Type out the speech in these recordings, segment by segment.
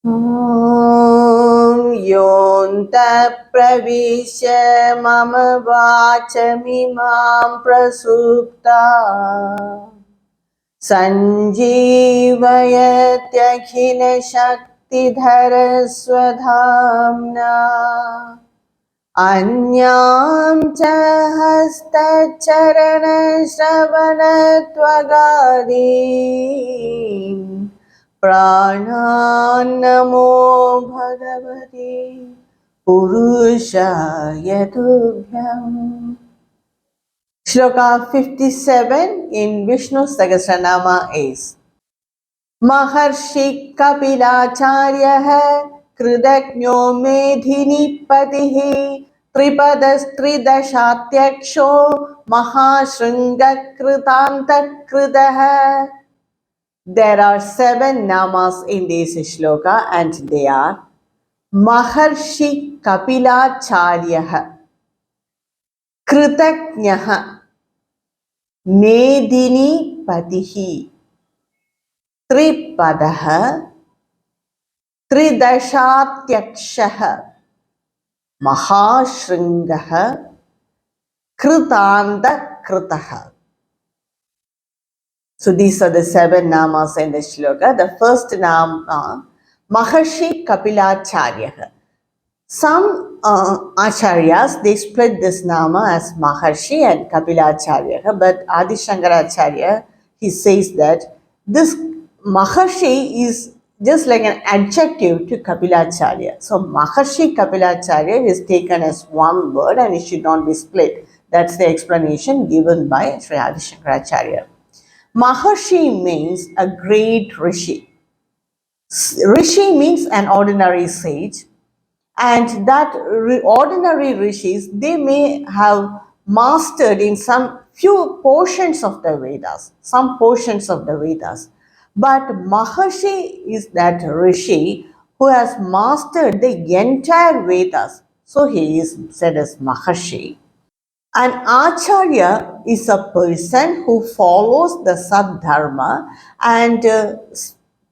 Om Yonta Pravisha Mama Vachamimam Prasupta Sanjeevayathyakhila Shaktidhara Swadhamna Anyam cha hastacharana shravana tvagadim Pranam namo bhagavate purushaya tubhyam. Shloka 57 in Vishnu Sahasranama is Maharshi Kapilacharya Kridajno Medhini Patihi Tripadastridashatyaksho Mahashringa Kritanta Kridaha. There are 7 namas in this shloka and they are Maharshi Kapilacharya Kritajnaha Medhini Patihi Tripadaha Tridashatyakshah Mahashringaha Kritanda Kritaha. So these are the 7 namas in the shloka. The first nama, Maharshi Kapilacharya. Some acharyas, they split this nama as Maharshi and Kapilacharya, but Adi Shankaracharya, he says that this Maharshi is just like an adjective to Kapilacharya. So Maharshi Kapilacharya is taken as one word and it should not be split. That's the explanation given by Sri Adi Shankaracharya. Maharshi means a great rishi. Rishi means an ordinary sage, and that ordinary rishis, they may have mastered in some few portions of the Vedas, some portions of the Vedas. But Maharshi is that rishi who has mastered the entire Vedas. So he is said as Maharshi. An acharya is a person who follows the Sadharma and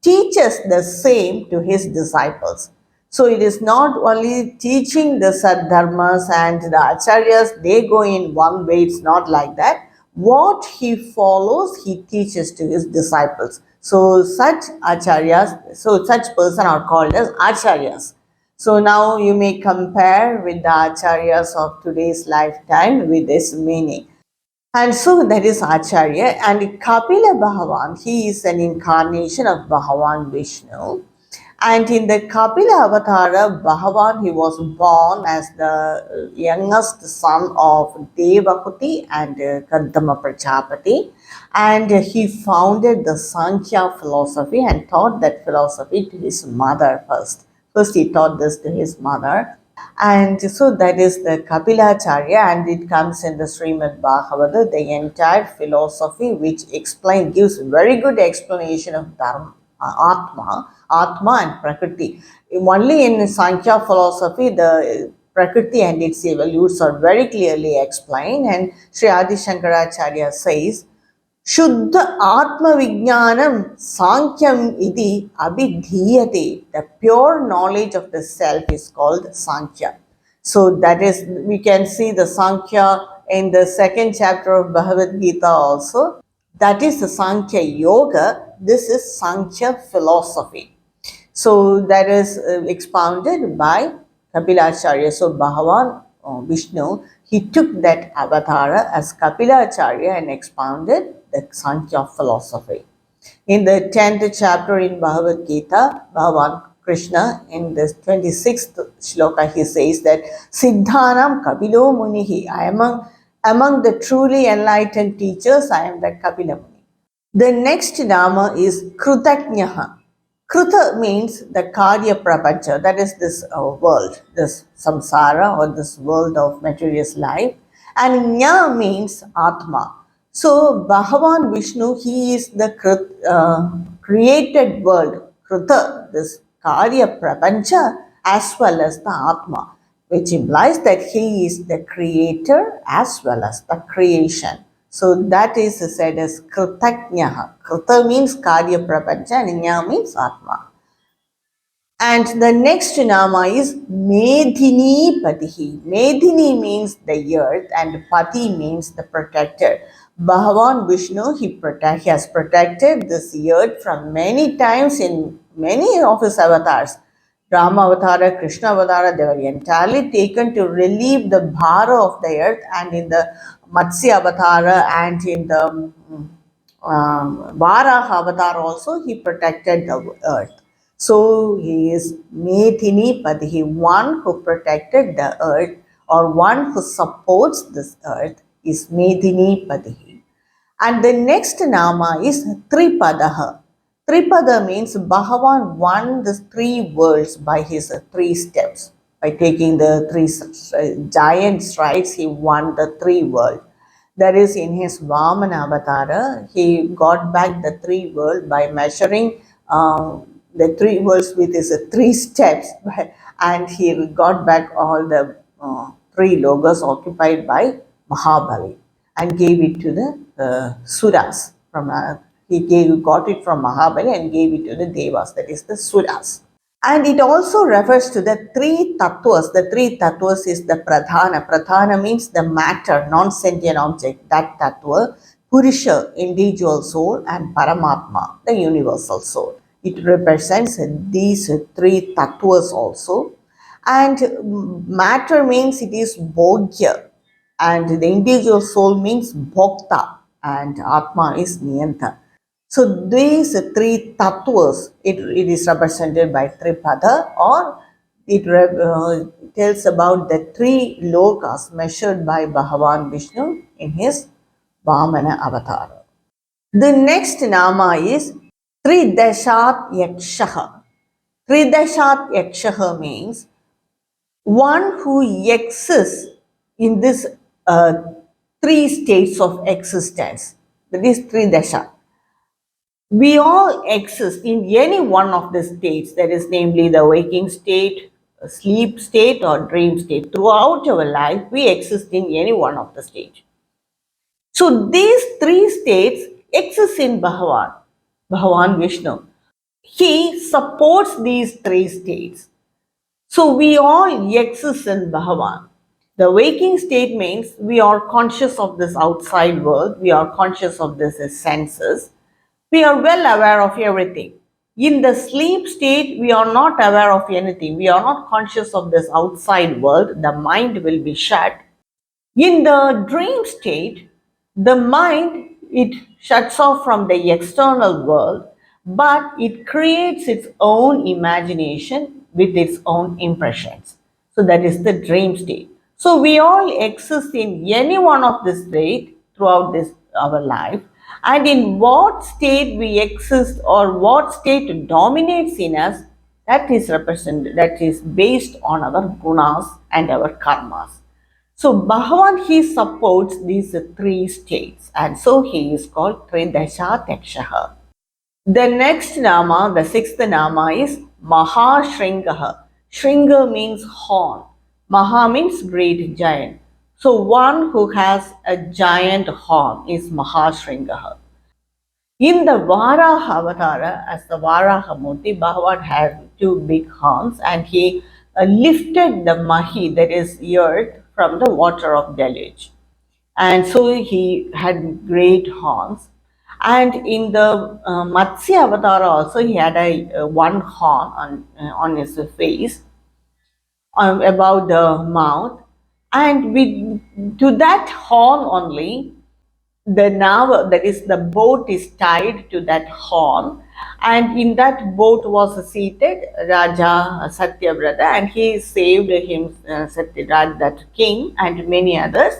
teaches the same to his disciples. So it is not only teaching the Sadharmas and the acharyas, they go in one way, it's not like that. What he follows, he teaches to his disciples. So such acharyas, so such person are called as acharyas. So now you may compare with the acharyas of today's lifetime with this meaning. And so that is Acharya. And Kapila Bhagavan, he is an incarnation of Bhagavan Vishnu. And in the Kapila Avatara, Bhagavan, he was born as the youngest son of Devahuti and Kantama Prajapati. And he founded the Sankhya philosophy and taught that philosophy to his mother first. First, he taught this to his mother. And so that is the Kapilacharya, and it comes in the Srimad Bhagavata, the entire philosophy which gives very good explanation of Dharma, Atma and Prakriti. Only in Sankhya philosophy, the Prakriti and its evolutes are very clearly explained, and Sri Adi Shankaracharya says, Shuddha Atma Vijnanam Sankyam iti abhidhiyate. The pure knowledge of the self is called Sankhya. So that is, we can see the Sankhya in the second chapter of Bhagavad Gita also. That is the Sankhya Yoga. This is Sankhya philosophy. So that is expounded by Kapilacharya. So Bhagavan Vishnu, he took that avatara as Kapilacharya and expounded the Sankhya philosophy. In the 10th chapter in Bhagavad Gita, Bhagavan Krishna, in the 26th shloka, he says that Siddhanam Kapilo Munihi, I am among the truly enlightened teachers, I am the Kapila Muni. The next nama is Krutajnaha. Kruta means the Karya Prapancha, that is this world, this samsara or this world of material life. And Nya means Atma. So Bhagavan Vishnu, he is the created world, Kruta, this Karya Prapancha, as well as the Atma, which implies that he is the creator as well as the creation. So that is said as Kritajnaha. Krita means Karya Prapancha and Nya means Atma. And the next nama is Medhini Patihi. Medhini means the earth and Pati means the protector. Bhagavan Vishnu, he has protected this earth from many times in many of his avatars. Rama Avatara, Krishna Avatara, they were entirely taken to relieve the bhara of the earth, and in the Matsya Avatara and in the Varaha Avatar also, he protected the earth. So he is Medhini Padihi, one who protected the earth or one who supports this earth is Medhini Padihi. And the next nama is Tripadaha. Tripada means Bhagavan won the three worlds by his three steps. By taking the three giant strides, he won the three worlds. That is, in his Vamana Avatara, he got back the three worlds by measuring the three worlds with his three steps, and he got back all the three logas occupied by Mahabali and gave it to the Suras. Got it from Mahabali and gave it to the Devas, that is the Suras. And it also refers to the three tattvas. The three tattvas is the pradhana. Pradhana means the matter, non-sentient object, that tattva, Purusha, individual soul, and Paramatma, the universal soul. It represents these three tattvas also. And matter means it is bhogya, and the individual soul means bhokta, and Atma is niyanta. So these three tattvas, it is represented by Tripada, or it tells about the three lokas measured by Bhagavan Vishnu in his Vamana Avatar. The next nama is Tridashat Yakshaha. Tridashat Yakshaha means one who exists in this three states of existence. That is Tridasha. We all exist in any one of the states, that is, namely the waking state, sleep state, or dream state. Throughout our life, we exist in any one of the states. So these three states exist in Bhagavan Vishnu. He supports these three states. So we all exist in Bhagavan. The waking state means we are conscious of this outside world, we are conscious of these senses. We are well aware of everything. In the sleep state, we are not aware of anything. We are not conscious of this outside world. The mind will be shut. In the dream state, the mind, it shuts off from the external world, but it creates its own imagination with its own impressions. So that is the dream state. So we all exist in any one of this state throughout our life. And in what state we exist or what state dominates in us, that is based on our gunas and our karmas. So Bhagavan, he supports these three states, and so he is called Tridashat Yakshaha. The next nama, the sixth nama, is Mahashringaha. Shringa means horn. Maha means great, giant. So one who has a giant horn is Mahashringaha. In the Varaha Avatara, as the Varaha Murti, Bhagavan had two big horns, and he lifted the Mahi, that is earth, from the water of deluge. And so he had great horns. And in the Matsya Avatara also, he had one horn on his face, above the mouth. And to that horn only, the nava, that is the boat, is tied to that horn, and in that boat was seated Raja Satyavrata, and he saved him, Satyavrata, that king, and many others,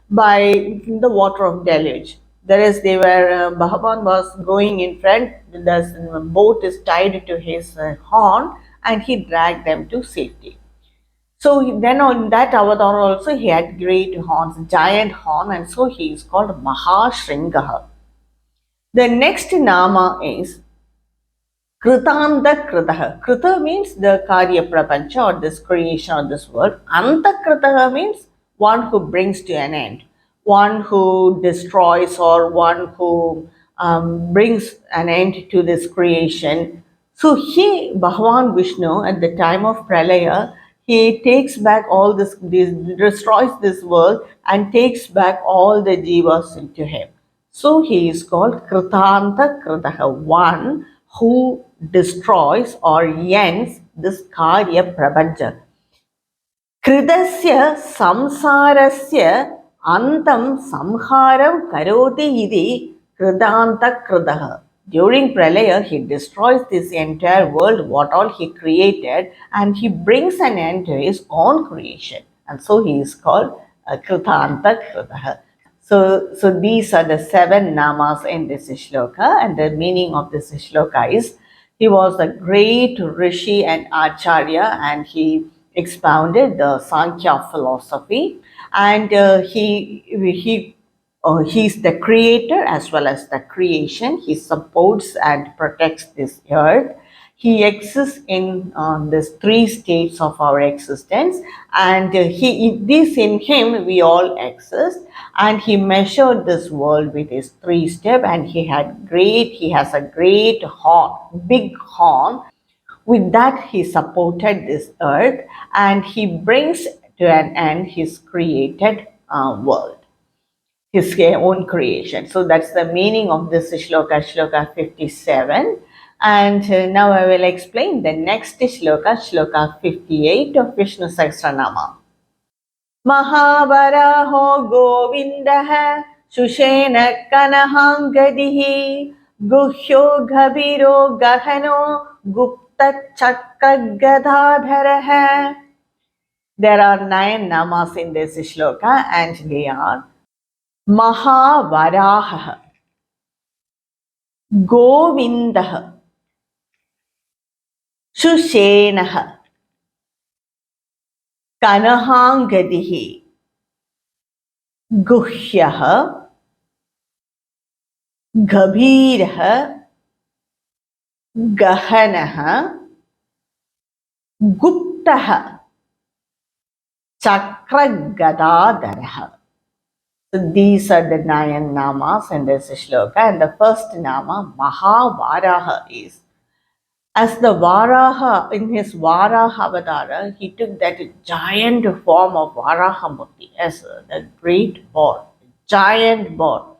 by the water of deluge. That is, Bhagavan was going in front, the boat is tied to his horn, and he dragged them to safety. So then on that avatar also, he had great horns, giant horn, and so he is called Mahashringaha. The next nama is Kritanda Kritaha. Krita means the Karya Prapancha, or this creation of this world. Anta Kritaha means one who brings to an end, one who destroys, or one who brings an end to this creation. So Bhagavan Vishnu, at the time of Pralaya, he takes back all this, destroys this world and takes back all the jivas into him. So he is called Kritanta Kritaha, one who destroys or ends this Karya Prabanja. Kridasya samsarasya antam samharam karoti iti kridanta kridaha. During Pralaya, he destroys this entire world, what all he created, and he brings an end to his own creation. And so he is called Kridanta Kridaha. So these are the 7 namas in this shloka, and the meaning of this shloka is he was a great rishi and acharya, and he expounded the Sankhya philosophy, and he's the creator as well as the creation. He supports and protects this earth. He exists in these 3 states of our existence, and in him we all exist. And he measured this world with his 3 steps, and he has a great horn, big horn. With that, he supported this earth, and he brings to an end his created world, his own creation. So that's the meaning of this shloka, shloka 57. And now I will explain the next shloka, shloka 58 of Vishnu Sahasranama. Mahavaraho Govindaha Shushena Kanahangadihi Guhyo Ghabiro Gahano Gupta Chakra Gadadharaha. There are 9 namas in this shloka, and they are Mahavaraha, Govindaha, Shushenaha, Kanahangadihi, Guhyaha, Gabhiraha, Gahanaha, Guptaha, Chakragadadaraha. So these are the 9 namas in this shloka, and the first nama, Mahavaraha, is as the Varaha, in his Varaha Avatara, he took that giant form of Varahamurti as the great boar, giant boar.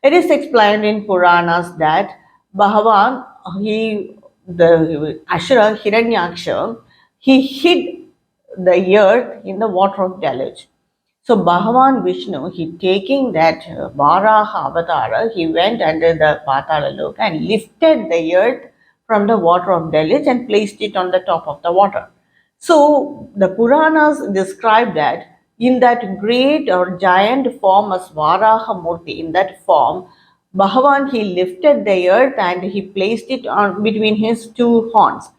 It is explained in Puranas that Bhagavan, the Ashura Hiranyaksha, he hid the earth in the water of deluge. So Bhagavan Vishnu, he taking that Varaha Avatara, he went under the Patala Loka and lifted the earth from the water of deluge and placed it on the top of the water. So the Puranas describe that in that great or giant form as Varaha Murti, in that form, Bhagavan, he lifted the earth and he placed it on between his 2 horns.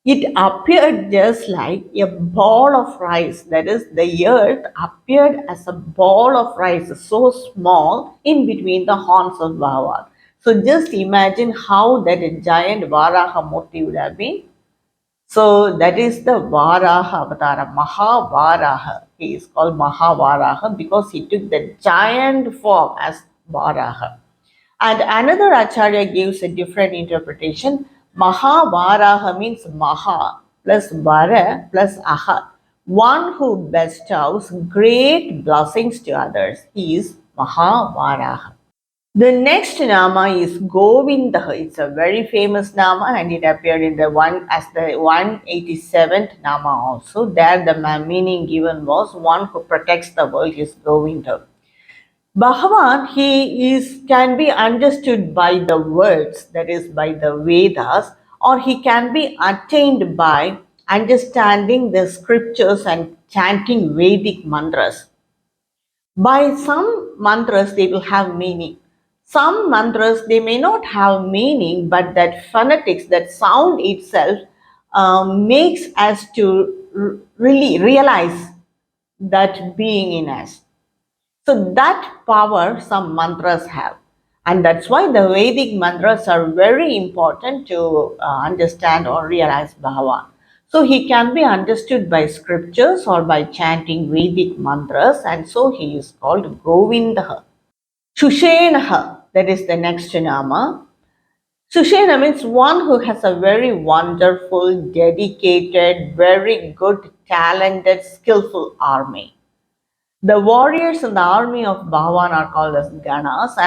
It appeared just like a ball of rice. That is, the earth appeared as a ball of rice, so small in between the horns of Bhagavan. So just imagine how that giant Varaha Murti would have been. So that is the Varaha Avatara, Mahavaraha. He is called Mahavaraha because he took the giant form as Varaha. And another Acharya gives a different interpretation. Mahavaraha means Maha plus Vara plus Aha. One who bestows great blessings to others. He is Mahavaraha. The next nama is Govinda. It's a very famous nama, and it appeared in the 187th nama also. There the meaning given was one who protects the world is Govinda. Bhagavan, can be understood by the words, that is by the Vedas, or he can be attained by understanding the scriptures and chanting Vedic mantras. By some mantras, they will have meaning. Some mantras, they may not have meaning, but that phonetics, that sound itself, makes us to really realize that being in us. So that power some mantras have. And that's why the Vedic mantras are very important to understand or realize Bhagavan. So he can be understood by scriptures or by chanting Vedic mantras, and so he is called Govinda. Shushenaha, that is the next nama. Sushena means one who has a very wonderful, dedicated, very good, talented, skillful army. The warriors in the army of Bhagavan are called as Ganas,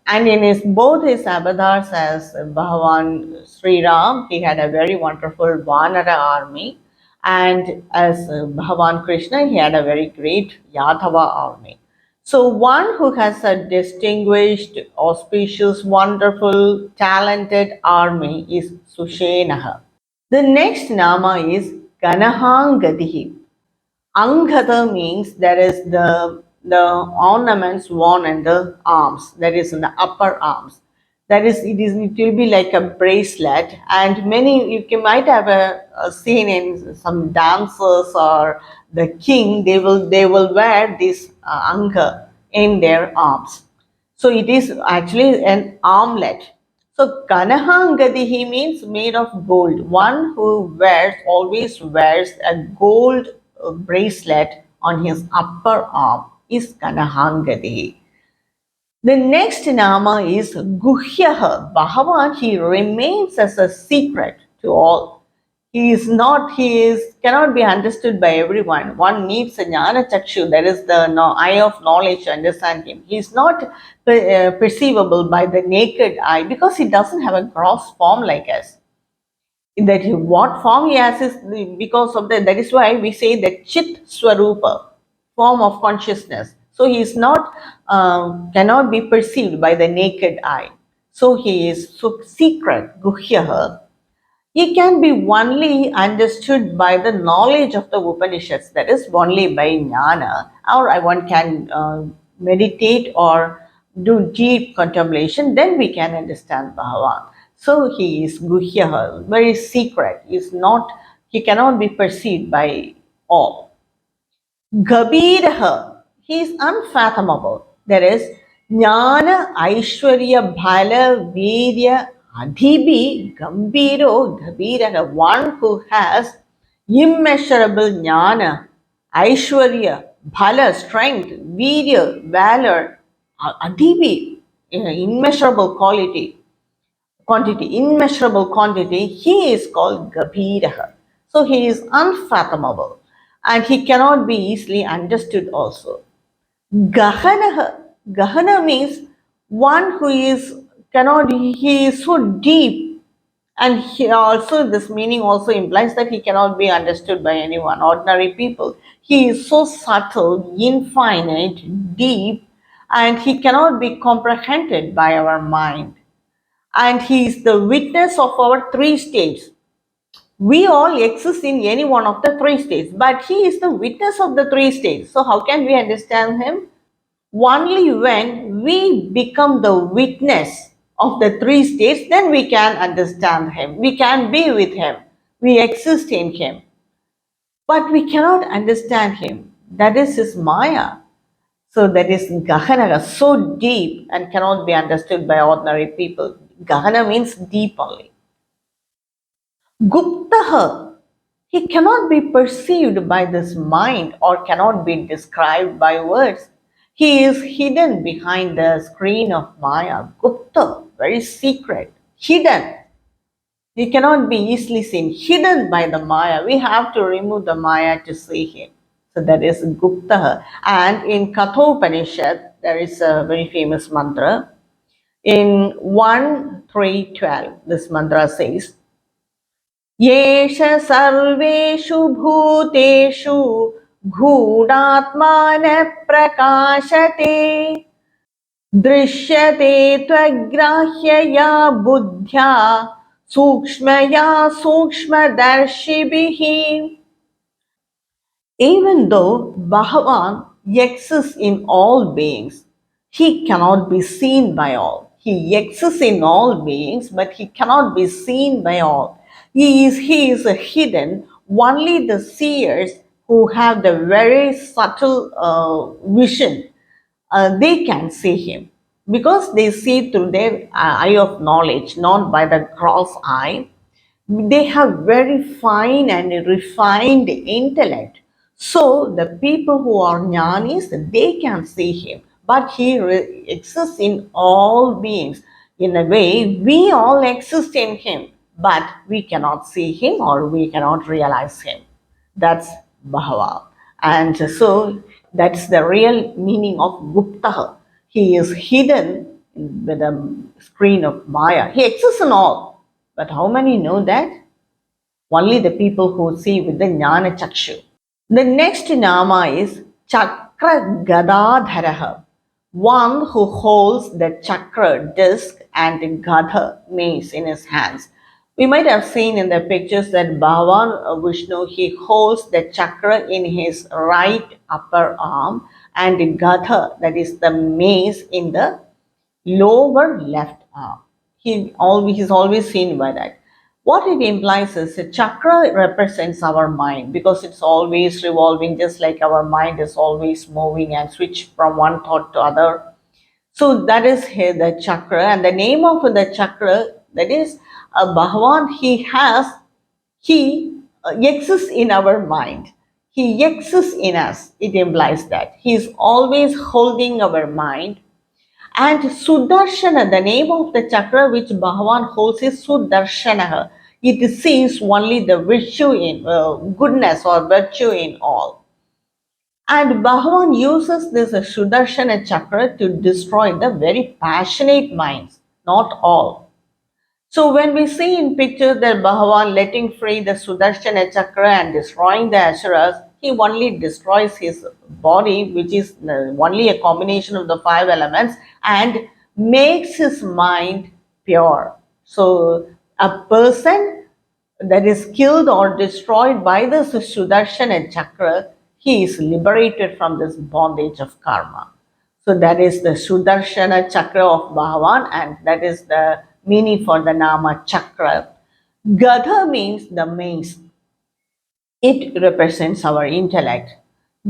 and in his both his avatars as Bhagavan Sri Ram, he had a very wonderful Vanara army, and as Bhagavan Krishna, he had a very great Yadava army. So one who has a distinguished, auspicious, wonderful, talented army is Sushenaha. The next nama is Ganahangadihi. Anghata means there is the ornaments worn in the arms, that is in the upper arms. That is, it will be like a bracelet, and many might have a seen in some dancers or the king. They will wear this anga in their arms. So it is actually an armlet. So Kanahangadihi means made of gold. One who always wears a gold bracelet on his upper arm is Kanahangadihi. The next nama is Guhyaha. Bhagavan, he remains as a secret to all. Cannot be understood by everyone. One needs a jnana chakshu, that is the eye of knowledge to understand him. He is not perceivable by the naked eye because he doesn't have a gross form like us. What form he has is because of that is why we say that chit swarupa, form of consciousness. So he is not cannot be perceived by the naked eye. So he is so secret, guhyaha. He can be only understood by the knowledge of the Upanishads, that is only by jnana, or one can meditate or do deep contemplation, then we can understand Bhagavan. So he is Guhya, very secret. He cannot be perceived by all. Gabiraha, he is unfathomable. There is Jnana, Aishwarya, Bhala, Virya, Adhibi, Gambiro, Gabiraha, one who has immeasurable Jnana, Aishwarya, Bhala, strength, Virya, valor, Adhibi, immeasurable immeasurable quantity, he is called Gabiraha. So he is unfathomable and he cannot be easily understood also. Gahanaha. Gahana means one who is he is so deep, and this meaning also implies that he cannot be understood by anyone, ordinary people. He is so subtle, infinite, deep, and he cannot be comprehended by our mind. And he is the witness of our three states. We all exist in any one of the three states, but he is the witness of the three states. So, how can we understand him? Only when we become the witness of the three states, then we can understand him. We can be with him. We exist in him. But we cannot understand him. That is his Maya. So that is Gahana, so deep and cannot be understood by ordinary people. Gahana means deep only. Guptaha, he cannot be perceived by this mind or cannot be described by words. He is hidden behind the screen of Maya. Gupta, very secret, hidden. He cannot be easily seen, hidden by the Maya. We have to remove the Maya to see him. So that is Gupta. And in Kathopanishad, there is a very famous mantra. In 1:3:12, this mantra says, येष सर्वेषु भूतेषु गूढात्मान प्रकाशते दृश्यते त्वग्राह्यया बुद्ध्या सूक्ष्मया सूक्ष्मदर्शिभिः. Even though Bhagavan exists in all beings, he cannot be seen by all. He exists in all beings, but he cannot be seen by all. He is hidden. Only the seers who have the very subtle vision, they can see him because they see through their eye of knowledge, not by the cross eye. They have very fine and refined intellect. So the people who are jnanis, they can see him. But he exists in all beings. In a way, we all exist in him, but we cannot see him or we cannot realize him. That's Bhava. And so that's the real meaning of Gupta. He is hidden with the screen of Maya. He exists in all. But how many know that? Only the people who see with the Jnana Chakshu. The next Nama is Chakra Gadadharaha, one who holds the chakra disc and the Gadha mace in his hands. We might have seen in the pictures that Bhagavan Vishnu, he holds the chakra in his right upper arm and the Gadha, that is the mace, in the lower left arm. He's always seen by that. What it implies is a chakra represents our mind because it's always revolving, just like our mind is always moving and switch from one thought to other. So that is here the chakra, and the name of the chakra, that is Bhagavan. He exists in our mind. He exists in us. It implies that he is always holding our mind. And Sudarshana, the name of the chakra which Bhagavan holds is Sudarshana. It sees only the virtue in goodness or virtue in all. And Bhagavan uses this Sudarshana chakra to destroy the very passionate minds, not all. So when we see in pictures that Bhagavan letting free the Sudarshana chakra and destroying the Asuras, he only destroys his body, which is only a combination of the five elements, and makes his mind pure. So a person that is killed or destroyed by this Sudarshana chakra, he is liberated from this bondage of karma. So that is the Sudarshana chakra of Bhagavan, and that is the meaning for the Nama chakra. Gadha means the mace. It represents our intellect.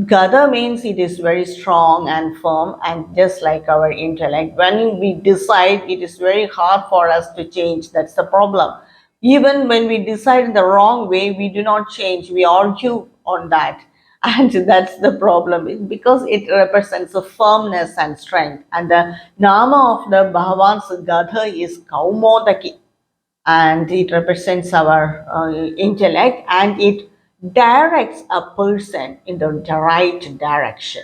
Gada means it is very strong and firm, and just like our intellect, when we decide, it is very hard for us to change. That's the problem. Even when we decide the wrong way, we do not change. We argue on that. And that's the problem because it represents a firmness and strength. And the Nama of the Bhagavan's Gada is Kaumodaki, and it represents our intellect, and it directs a person in the right direction.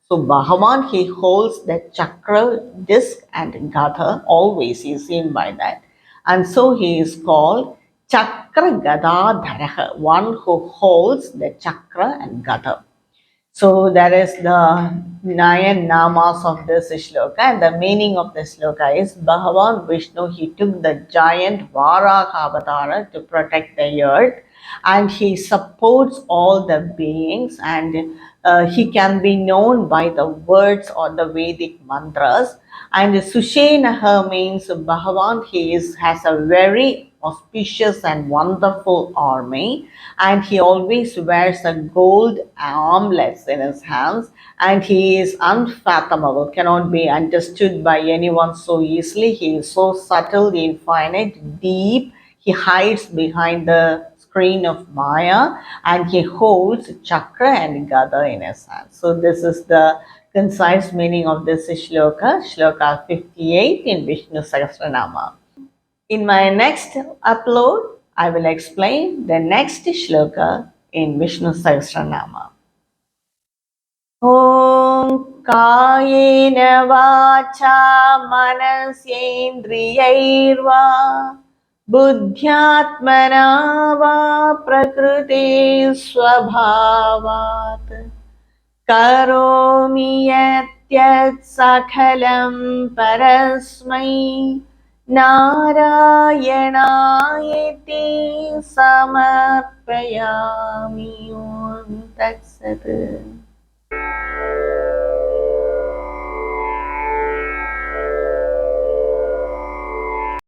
So Bhagavan, he holds the chakra disc and Gada, always he is seen by that. And so he is called Chakra Gadadharaha, one who holds the chakra and Gada. So that is the 9 namas of this shloka, and the meaning of this shloka is Bhagavan Vishnu, he took the giant Varaha avatar to protect the earth, and he supports all the beings, and he can be known by the words or the Vedic mantras. And Sushenaha means Bhagavan, has a very auspicious and wonderful army, and he always wears a gold armlets in his hands, and he is unfathomable, cannot be understood by anyone so easily. He is so subtle, infinite, deep. He hides behind the screen of Maya, and he holds chakra and Gada in his hand. So this is the concise meaning of this shloka, shloka 58 in Vishnu Sahasranama. In my next upload, I will explain the next shloka in Vishnu Sahasranama. Om Kayena Vacha Manasyendriyairva Buddhyatmana Va Prakriti Swabhavat Karomi Yatyat Sakhalam Parasmai Narayanaiti Samarpayami. Om Tat Sat.